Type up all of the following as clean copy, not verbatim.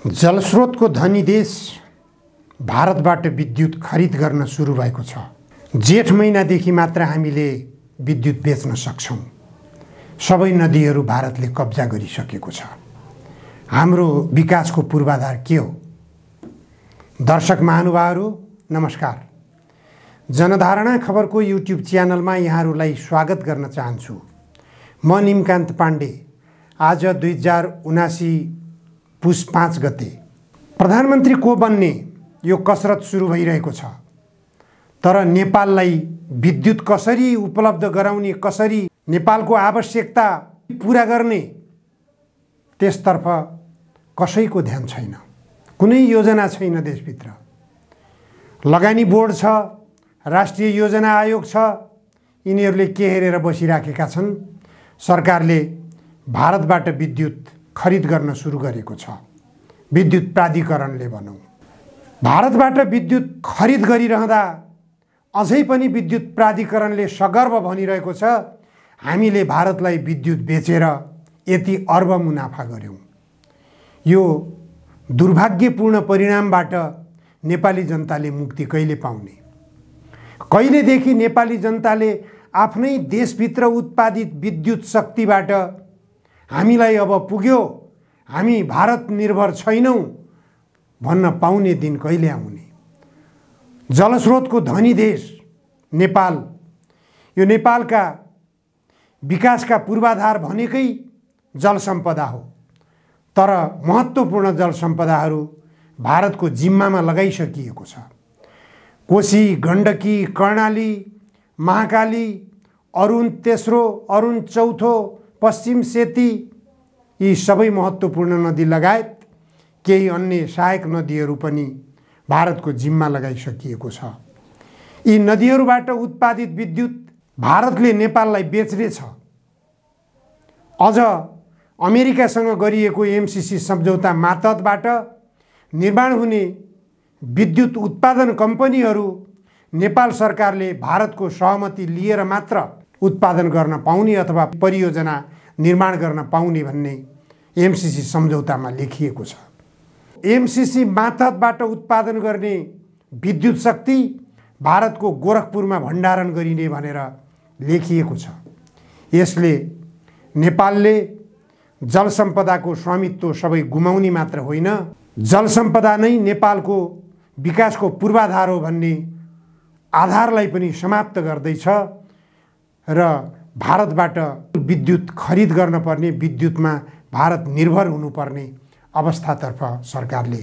जलस्रोतको धनी देश भारतबाट विद्युत खरिद गर्न सुरु भएको छ। जेठ महिनादेखि मात्र हामीले विद्युत बेच्न सक्छौं। सबै नदीहरू भारतले कब्जा गरिसकेको छ। हाम्रो विकासको पूर्वाधार के हो? दर्शक महानुभावहरू नमस्कार। जनधारणा खबरको युट्युब च्यानलमा यहाँहरूलाई स्वागत गर्न चाहन्छु। म निमकान्त पाण्डे। आज 2079 पुस 5 गते प्रधानमन्त्री को बन्ने यो कसरत सुरु भइरहेको छ। तर नेपाललाई विद्युत कसरी उपलब्ध गराउने, कसरी नेपालको आवश्यकता पूरा गर्ने त्यसतर्फ कसैको ध्यान छैन। कुनै योजना छैन। देशभित्र लगानी बोर्ड छ, राष्ट्रिय योजना आयोग छ। यिनीहरूले के हेरेर बसिराखेका छन्? सरकारले भारतबाट विद्युत खरिद गर्न सुरु गरेको छ। विद्युत प्राधिकरणले भनौं, भारतबाट विद्युत खरिद गरिरहँदा अझै पनि विद्युत प्राधिकरणले सगर्व भनिरहेको छ, हामीले भारतलाई विद्युत बेचेर यति अर्ब मुनाफा गर्यौं। यो दुर्भाग्यपूर्ण परिणामबाट नेपाली जनताले मुक्ति कहिले पाउने? कहिलेदेखि नेपाली जनताले आफ्नै देशभित्र उत्पादित विद्युत शक्तिबाट हामीलाई अब पुग्यो, हामी भारत निर्भर छैनौं भन्न पाउने दिन कहिले आउने? जलस्रोतको धनी देश नेपाल, यो नेपालका विकासका पूर्वाधार भनेकै जल सम्पदा हो। तर महत्त्वपूर्ण जल सम्पदाहरू भारतको जिम्मामा लगाइसकिएको छ। कोशी, गण्डकी, कर्णाली, महाकाली, अरुण तेस्रो, अरुण चौथो, पश्चिम सेती, यी सबै महत्त्वपूर्ण नदी लगायत केही अन्य सहायक नदीहरू पनि भारतको जिम्मा लगाइसकिएको छ। यी नदीहरूबाट उत्पादित विद्युत भारतले नेपाललाई बेच्नेछ। अझ अमेरिकासँग गरिएको एमसीसी सम्झौता मार्फतबाट निर्माण हुने विद्युत उत्पादन कम्पनीहरू नेपाल सरकारले भारतको सहमति लिएर मात्र उत्पादन गर्न पाउने अथवा परियोजना निर्माण गर्न पाउने भन्ने एमसीसी सम्झौतामा लेखिएको छ। एमसीसी मार्फतबाट उत्पादन गर्ने विद्युत शक्ति भारतको गोरखपुरमा भण्डारण गरिने भनेर लेखिएको छ। यसले नेपालले जल सम्पदाको स्वामित्व सबै गुमाउने मात्र होइन, जल सम्पदा नै नेपालको विकासको पूर्वाधार हो भन्ने आधारलाई पनि समाप्त गर्दैछ र भारतबाट विद्युत खरिद गर्न पर्ने, विद्युतमा भारत निर्भर हुनुपर्ने अवस्थातर्फ सरकारले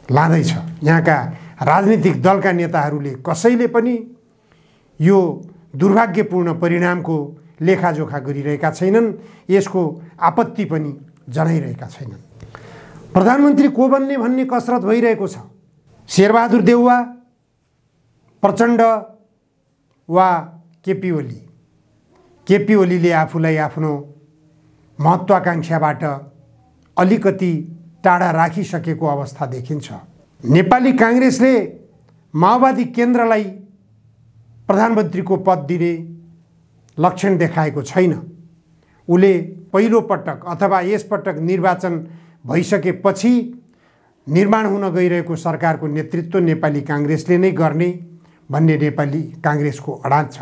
लाँदैछ। यहाँका राजनीतिक दलका नेताहरूले कसैले पनि यो दुर्भाग्यपूर्ण परिणामको लेखाजोखा गरिरहेका छैनन्। यसको आपत्ति पनि जनाइरहेका छैनन्। प्रधानमन्त्री को बन्ने भन्ने कसरत भइरहेको छ। शेरबहादुर देउवा, प्रचण्ड वा केपी ओली? केपी ओलीले आफूलाई आफ्नो महत्त्वाकांक्षाबाट अलिकति टाढा राखिसकेको अवस्था देखिन्छ। नेपाली काङ्ग्रेसले माओवादी केन्द्रलाई प्रधानमन्त्रीको पद दिने लक्षण देखाएको छैन। उले पहिलो पटक अथवा यसपटक निर्वाचन भइसकेपछि निर्माण हुन गइरहेको सरकारको नेतृत्व नेपाली काङ्ग्रेसले नै गर्ने भन्ने नेपाली काङ्ग्रेसको अडान छ।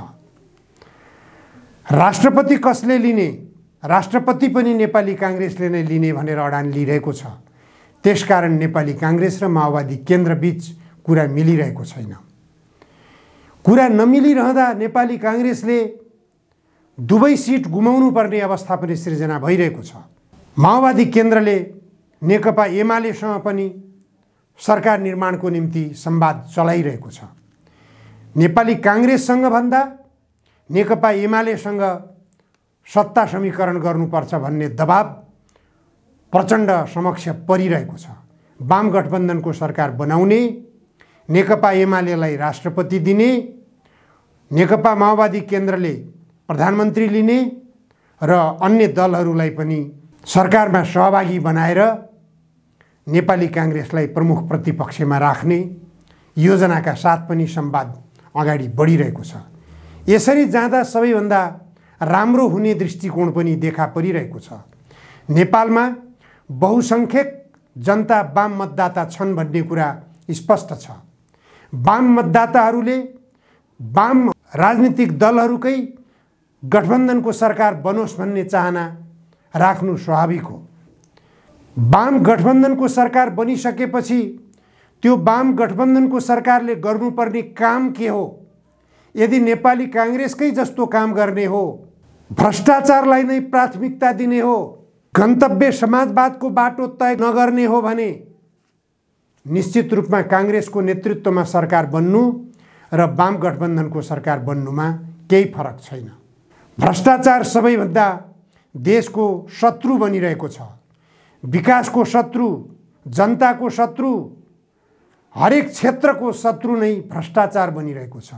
राष्ट्रपति कसले लिने? राष्ट्रपति पनि नेपाली काङ्ग्रेसले नै लिने भनेर अडान लिइरहेको छ। त्यसकारण नेपाली काङ्ग्रेस र माओवादी केन्द्रबीच कुरा मिलिरहेको छैन। कुरा नमिलिरहँदा नेपाली काङ्ग्रेसले दुवै सिट गुमाउनु पर्ने अवस्था पनि सृजना भइरहेको छ। माओवादी केन्द्रले नेकपा एमालेसँग पनि सरकार निर्माणको निम्ति संवाद चलाइरहेको छ। नेपाली काङ्ग्रेससँग भन्दा नेकपा एमालेसँग सत्ता समीकरण गर्नुपर्छ भन्ने दबाब प्रचण्ड समक्ष परिरहेको छ। वाम गठबन्धनको सरकार बनाउने, नेकपा एमालेलाई राष्ट्रपति दिने, नेकपा माओवादी केन्द्रले प्रधानमन्त्री लिने र अन्य दलहरूलाई पनि सरकारमा सहभागी बनाएर नेपाली काङ्ग्रेसलाई प्रमुख प्रतिपक्षमा राख्ने योजनाका साथ पनि संवाद अगाडि बढिरहेको छ। यसरी जाँदा सबैभन्दा राम्रो हुने दृष्टिकोण पनि देखा परिरहेको छ। नेपालमा बहुसंख्यक जनता वाम मतदाता छन् भन्ने कुरा स्पष्ट छ। वाम मतदाताहरूले वाम राजनीतिक दलहरूकै गठबन्धनको सरकार बनोस् भन्ने चाहना राख्नु स्वाभाविक हो। वाम गठबन्धनको सरकार बनिसकेपछि त्यो वाम गठबन्धनको सरकारले गर्नुपर्ने काम के हो? यदि नेपाली कांग्रेसकै जस्तो काम गर्ने हो, भ्रष्टाचारलाई नै प्राथमिकता दिने हो, गन्तव्य समाजवादको बाटो तय नगर्ने हो भने निश्चित रूपमा कांग्रेसको नेतृत्वमा सरकार बन्नु र वाम गठबन्धनको सरकार बन्नुमा केही फरक छैन। भ्रष्टाचार सबैभन्दा देशको शत्रु बनिरहेको छ। विकासको शत्रु, जनताको शत्रु, हरेक क्षेत्रको शत्रु नै भ्रष्टाचार बनिरहेको छ।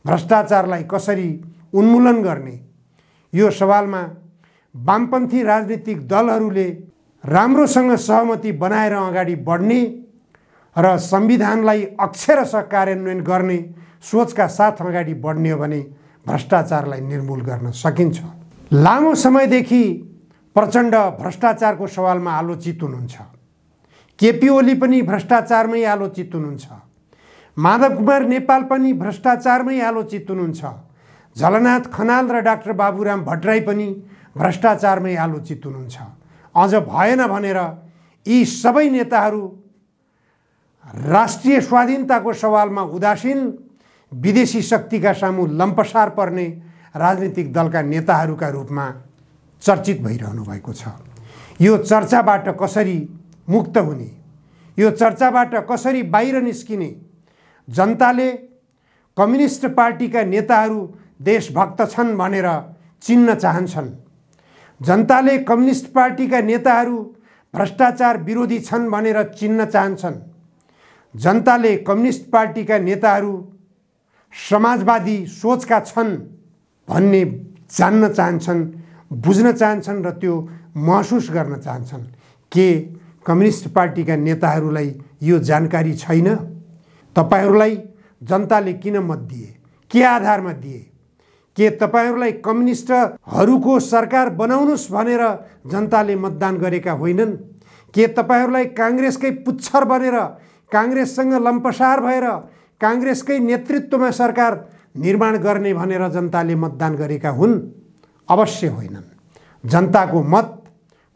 भ्रष्टाचारलाई कसरी उन्मूलन गर्ने, यो सवालमा वामपन्थी राजनीतिक दलहरूले राम्रोसँग सहमति बनाएर अगाडि बढ्ने र संविधानलाई अक्षरशः कार्यान्वयन गर्ने सोचका साथ अगाडि बढ्ने हो भने भ्रष्टाचारलाई निर्मूल गर्न सकिन्छ। लामो समयदेखि प्रचण्ड भ्रष्टाचारको सवालमा आलोचित हुनुहुन्छ। केपी ओली पनि भ्रष्टाचारमै आलोचित हुनुहुन्छ। माधव कुमार नेपाल पनि भ्रष्टाचारमै आलोचित हुनुहुन्छ। झलनाथ खनाल र डाक्टर बाबुराम भट्टराई पनि भ्रष्टाचारमै आलोचित हुनुहुन्छ। अझ भएन भनेर यी सबै नेताहरू राष्ट्रिय स्वाधीनताको सवालमा उदासीन, विदेशी शक्तिका सामु लम्पसार पर्ने राजनीतिक दलका नेताहरूका रूपमा चर्चित भइरहनु भएको छ। यो चर्चाबाट कसरी मुक्त हुने, यो चर्चाबाट कसरी बाहिर निस्किने? जनताले कम्युनिस्ट पार्टीका नेताहरू देशभक्त छन् भनेर चिन्न चाहन्छन्। जनताले कम्युनिस्ट पार्टीका नेताहरू भ्रष्टाचार विरोधी छन् भनेर चिन्न चाहन्छन्। जनताले कम्युनिस्ट पार्टीका नेताहरू समाजवादी सोचका छन् भन्ने जान्न चाहन्छन्, बुझ्न चाहन्छन् र त्यो महसुस गर्न चाहन्छन्। के कम्युनिस्ट पार्टीका नेताहरूलाई यो जानकारी छैन? तपाईहरूलाई जनताले किन मत दिए? के आधारमा दिए? के तपाईहरूलाई कम्युनिस्टहरूको सरकार बनाउनुस् भनेर जनताले मतदान गरेका होइनन्? के तपाईहरूलाई कांग्रेसकै पुच्छर बनेर, कांग्रेससँग लम्पसार भएर कांग्रेसकै नेतृत्वमा सरकार निर्माण गर्ने भनेर जनताले मतदान गरेका हुन्? अवश्य होइनन्। जनताको मत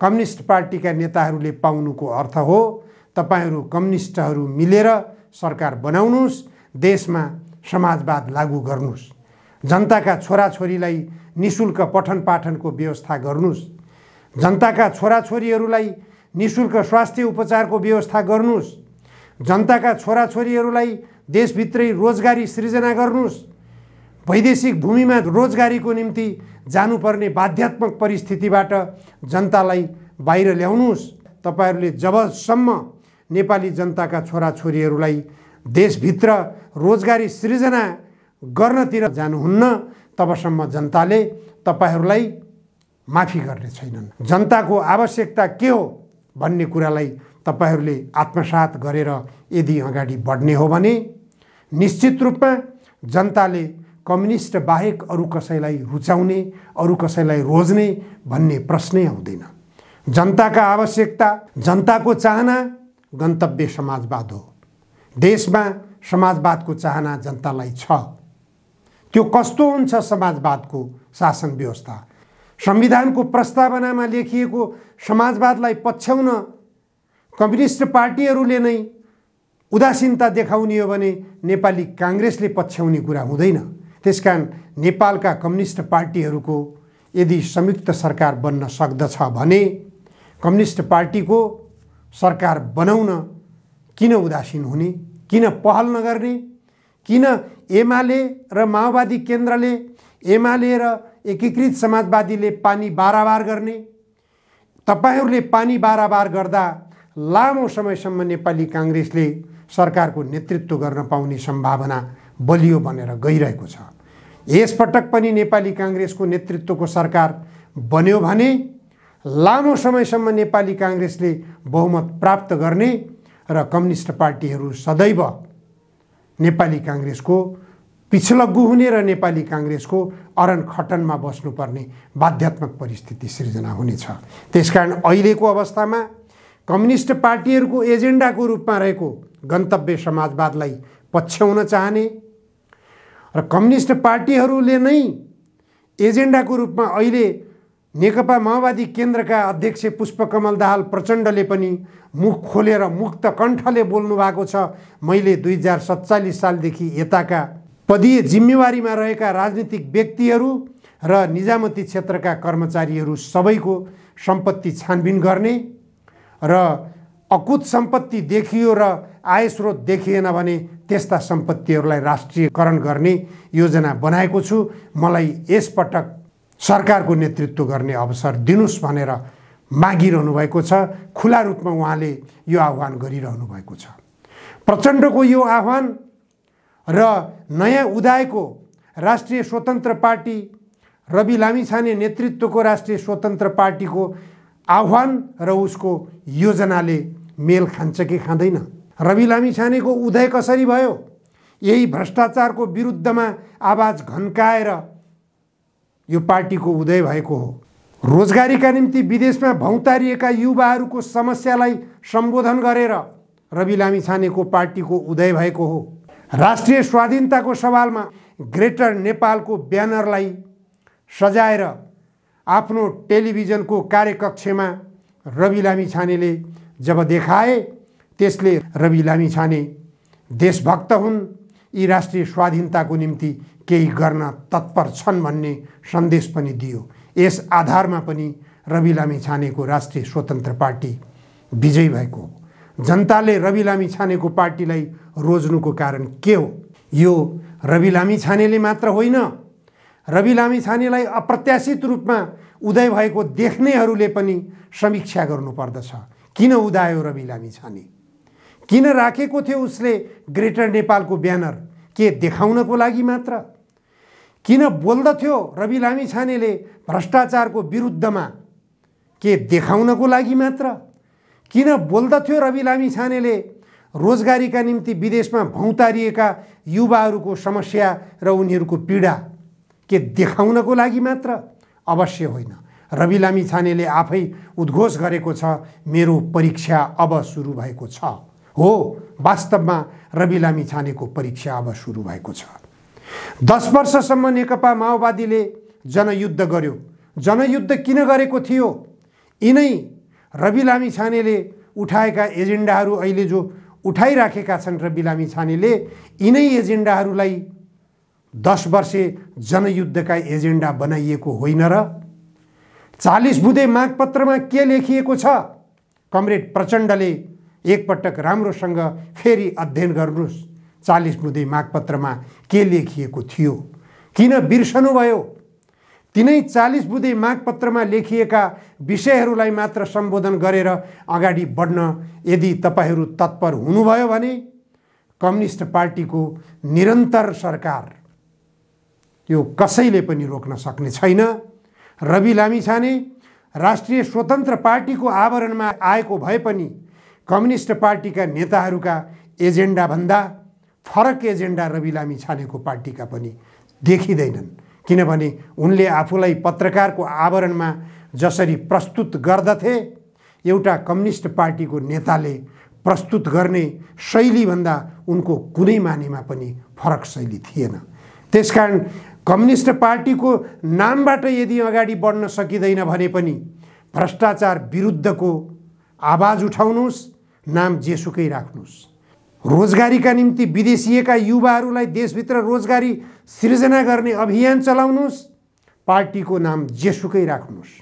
कम्युनिस्ट पार्टीका नेताहरूले पाउनुको अर्थ हो तपाईहरू कम्युनिस्टहरू मिलेर सरकार बनाउनुस्, देशमा समाजवाद लागू गर्नुस्, जनताका छोराछोरीलाई निशुल्क पठन पाठनको व्यवस्था गर्नुस्, जनताका छोराछोरीहरूलाई निशुल्क स्वास्थ्य उपचारको व्यवस्था गर्नुस्, जनताका छोराछोरीहरूलाई देशभित्रै रोजगारी सृजना गर्नुस्, वैदेशिक भूमिमा रोजगारीको निम्ति जानुपर्ने बाध्यात्मक परिस्थितिबाट जनतालाई बाहिर ल्याउनुस्। तपाईहरूले जबसम्म नेपाली जनताका छोराछोरीहरूलाई देशभित्र रोजगारी सृजना गर्नतिर जानुहुन्न तबसम्म जनताले तपाईहरूलाई माफी गर्ने छैनन्। जनताको आवश्यकता के हो भन्ने कुरालाई तपाईहरूले आत्मसात गरेर यदि अगाडि बढ्ने हो भने निश्चित रूपमा जनताले कम्युनिस्ट बाहेक अरू कसैलाई रुचाउने, अरू कसैलाई रोज्ने भन्ने प्रश्नै आउँदैन। जनताका आवश्यकता, जनताको चाहना गन्तव्य समाजवाद हो। देशमा समाजवादको चाहना जनतालाई छ। त्यो कस्तो हुन्छ समाजवादको शासन व्यवस्था? संविधानको प्रस्तावनामा लेखिएको समाजवादलाई पछ्याउन कम्युनिस्ट पार्टीहरूले नै उदासीनता देखाउने हो भने नेपाली कांग्रेसले पछ्याउने कुरा हुँदैन। त्यसकारण नेपालका कम्युनिस्ट पार्टीहरूको यदि संयुक्त सरकार बन्न सक्दछ भने कम्युनिस्ट पार्टीको सरकार बनाउन किन उदासीन हुने, किन पहल नगर्ने, किन एमाले र माओवादी केन्द्रले, एमाले र एकीकृत समाजवादीले पानी बाराबार गर्ने? तपाईहरूले पानी बाराबार गर्दा लामो समयसम्म नेपाली कांग्रेसले सरकारको नेतृत्व गर्न पाउने सम्भावना बलियो बनेर गइरहेको छ। यसपटक पनि नेपाली कांग्रेसको नेतृत्वको सरकार बन्यो भने लामो समयसम्म नेपाली कांग्रेसले बहुमत प्राप्त गर्ने र कम्युनिस्ट पार्टीहरू सदैव नेपाली कांग्रेसको पिछलग्गु हुने र नेपाली कांग्रेसको अरन खटनमा बस्नुपर्ने बाध्यात्मक परिस्थिति सृजना हुनेछ। त्यसकारण अहिलेको अवस्थामा कम्युनिस्ट पार्टीहरूको एजेन्डाको रूपमा रहेको गन्तव्य समाजवादलाई पछ्याउन चाहने र कम्युनिस्ट पार्टीहरूले नै एजेन्डाको रूपमा अहिले नेकपा माओवादी केन्द्रका अध्यक्ष पुष्पकमल दाहाल प्रचण्डले पनि मुख खोलेर मुक्त कण्ठले बोल्नु भएको छ। मैले 2047 सालदेखि यताका पदीय जिम्मेवारीमा रहेका राजनीतिक व्यक्तिहरू र निजामती क्षेत्रका कर्मचारीहरू सबैको सम्पत्ति छानबिन गर्ने र अकुत सम्पत्ति देखियो र आयस्रोत देखिएन भने त्यस्ता सम्पत्तिहरूलाई राष्ट्रियकरण गर्ने योजना बनाएको छु। मलाई यसपटक सरकारको नेतृत्व गर्ने अवसर दिनुस् भनेर मागिरहनु भएको छ। खुला रूपमा उहाँले यो आह्वान गरिरहनु भएको छ। प्रचण्डको यो आह्वान र नयाँ उदाएको राष्ट्रिय स्वतन्त्र पार्टी रवि लामिछाने नेतृत्वको राष्ट्रिय स्वतन्त्र पार्टीको आह्वान र उसको योजनाले मेल खान्छ कि खाँदैन? रवि लामिछानेको उदय कसरी भयो? यही भ्रष्टाचारको विरुद्धमा आवाज घन्काएर यो पार्टीको उदय भएको हो। रोजगारीका निम्ति विदेशमा भौतारिएका युवाहरूको समस्यालाई सम्बोधन गरेर रवि लामिछानेको पार्टीको उदय भएको हो। राष्ट्रिय स्वाधीनताको सवालमा ग्रेटर नेपालको ब्यानरलाई सजाएर आफ्नो टेलिभिजनको कार्यकक्षमा रवि लामिछानेले जब देखाए, त्यसले रवि लामिछाने देशभक्त हुन्, यी राष्ट्रिय स्वाधीनताको निम्ति केही गर्न तत्पर छन् भन्ने सन्देश पनि दियो। यस आधारमा पनि रवि लामिछानेको राष्ट्रिय स्वतन्त्र पार्टी विजयी भएको हो। जनताले रवि लामिछानेको पार्टीलाई रोज्नुको कारण के हो? यो रवि लामिछानेले मात्र होइन, रवि लामिछानेलाई अप्रत्याशित रूपमा उदय भएको देख्नेहरूले पनि समीक्षा गर्नुपर्दछ। किन उदायो रवि लामिछाने? किन राखेको थियो उसले ग्रेटर नेपालको ब्यानर? के देखाउनको लागि मात्र? किन बोल्दथ्यो रवि लामिछानेले भ्रष्टाचारको विरुद्धमा? के देखाउनको लागि मात्र? किन बोल्दथ्यो रवि लामिछानेले रोजगारीका निम्ति विदेशमा भौतारिएका युवाहरूको समस्या र उनीहरूको पीडा? के देखाउनको लागि मात्र? अवश्य होइन। रवि लामिछानेले आफै उद्घोष गरेको छ, मेरो परीक्षा अब सुरु भएको छ। हो, वास्तवमा रवि लामिछानेको परीक्षा अब सुरु भएको छ। 10 वर्षसम्म नेकपा माओवादीले जनयुद्ध गर्यो। जनयुद्ध किन गरेको थियो? यिनै रवि लामिछानेले उठाएका एजेन्डाहरू अहिले जो उठाइराखेका छन् रवि लामिछानेले, यिनै एजेन्डाहरूलाई 10 वर्षे जनयुद्धका एजेन्डा बनाइएको होइन र? 40 बुँदे मागपत्रमा के लेखिएको छ? कमरेड प्रचण्डले एकपटक राम्रोसँग फेरि अध्ययन गर्नुहोस्। 40 बुँदे मागपत्रमा के लेखिएको थियो? किन बिर्सनुभयो? तिनै 40 बुँदे मागपत्रमा लेखिएका विषयहरूलाई मात्र सम्बोधन गरेर अगाडि बढ्न यदि तपाईहरू तत्पर हुनुभयो भने कम्युनिस्ट पार्टीको निरन्तर सरकार यो कसैले पनि रोक्न सक्ने छैन। रवि लामिछाने राष्ट्रिय स्वतन्त्र पार्टीको आवरणमा आएको भए पनि कम्युनिस्ट पार्टीका नेताहरूका एजेन्डाभन्दा फरक एजेन्डा रवि लामिछानेको पार्टीका पनि देखिँदैनन्। किनभने उनले आफूलाई पत्रकारको आवरणमा जसरी प्रस्तुत गर्दथे, एउटा कम्युनिस्ट पार्टीको नेताले प्रस्तुत गर्ने शैलीभन्दा उनको कुनै मानेमा पनि फरक शैली थिएन। त्यसकारण कम्युनिस्ट पार्टीको नामबाट यदि अगाडि बढ्न सकिँदैन भने पनि भ्रष्टाचार विरुद्धको आवाज उठाउनुहोस्, नाम जेसुकै राख्नुहोस्। रोजगारीका निम्ति विदेशिएका युवाहरूलाई देशभित्र रोजगारी सृजना गर्ने अभियान चलाउनुहोस्, पार्टीको नाम जेसुकै राख्नुहोस्।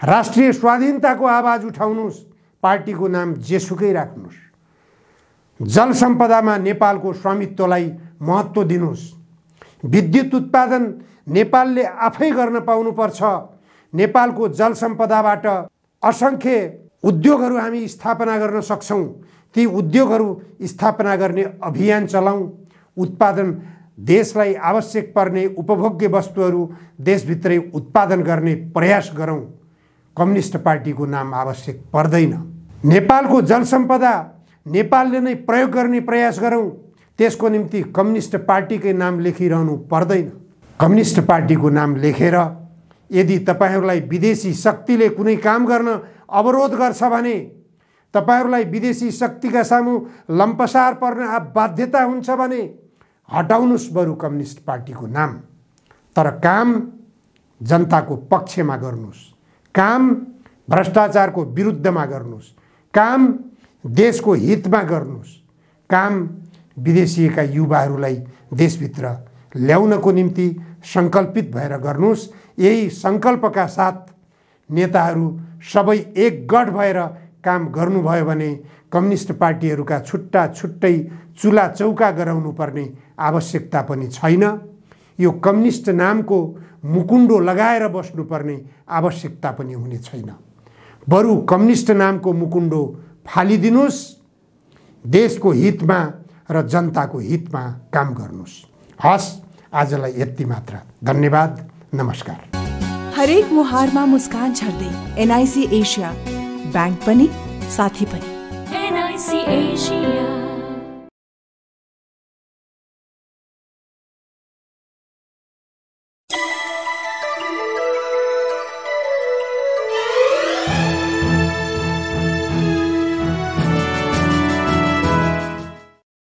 राष्ट्रिय स्वाधीनताको आवाज उठाउनुहोस्, पार्टीको नाम जेसुकै राख्नुहोस्। जल सम्पदामा नेपालको स्वामित्वलाई महत्त्व दिनुहोस्। विद्युत उत्पादन नेपालले आफै गर्न पाउनुपर्छ। नेपालको जल सम्पदाबाट असंख्य उद्योगहरू हामी स्थापना गर्न सक्छौँ। ती उद्योगहरू स्थापना गर्ने अभियान चलाउँ। उत्पादन देशलाई आवश्यक पर्ने उपभोग्य वस्तुहरू देशभित्रै उत्पादन गर्ने प्रयास गरौँ। कम्युनिस्ट पार्टीको नाम आवश्यक पर्दैन। नेपालको जल सम्पदा नेपालले नै प्रयोग गर्ने प्रयास गरौँ। त्यसको निम्ति कम्युनिस्ट पार्टीकै नाम लेखिरहनु पर्दैन। कम्युनिस्ट पार्टीको नाम लेखेर यदि तपाईहरूलाई विदेशी शक्तिले कुनै काम गर्न अवरोध गर्छ भने तपाईहरूलाई विदेशी शक्तिका सामु लम्पसार पर्ने बाध्यता हुन्छ भने हटाउनुस् बरु कम्युनिस्ट पार्टीको नाम, तर काम जनताको पक्षमा गर्नुस्, काम भ्रष्टाचारको विरुद्धमा गर्नुस्, काम देशको हितमा गर्नुस्, काम विदेशीका युवाहरूलाई देशभित्र ल्याउनको निम्ति सङ्कल्पित भएर गर्नुस्। यही सङ्कल्पका साथ नेताहरू सबै एकगठ भएर काम गर्नुभयो भने कम्युनिस्ट पार्टीहरूका छुट्टा छुट्टै चुला चौका गराउनु पर्ने आवश्यकता पनि छैन। यो कम्युनिस्ट नामको मुकुण्डो लगाएर बस्नुपर्ने आवश्यकता पनि हुने छैन। बरु कम्युनिस्ट नामको मुकुण्डो फालिदिनुस्, देशको हितमा र जनताको हितमा काम गर्नुस्। हस्, आजलाई यति मात्र। धन्यवाद, नमस्कार। हरेक मुहारमा मुस्कान छर्दै एनआइसी एसिया, बैंक पनि साथी पनि। NIC Asia.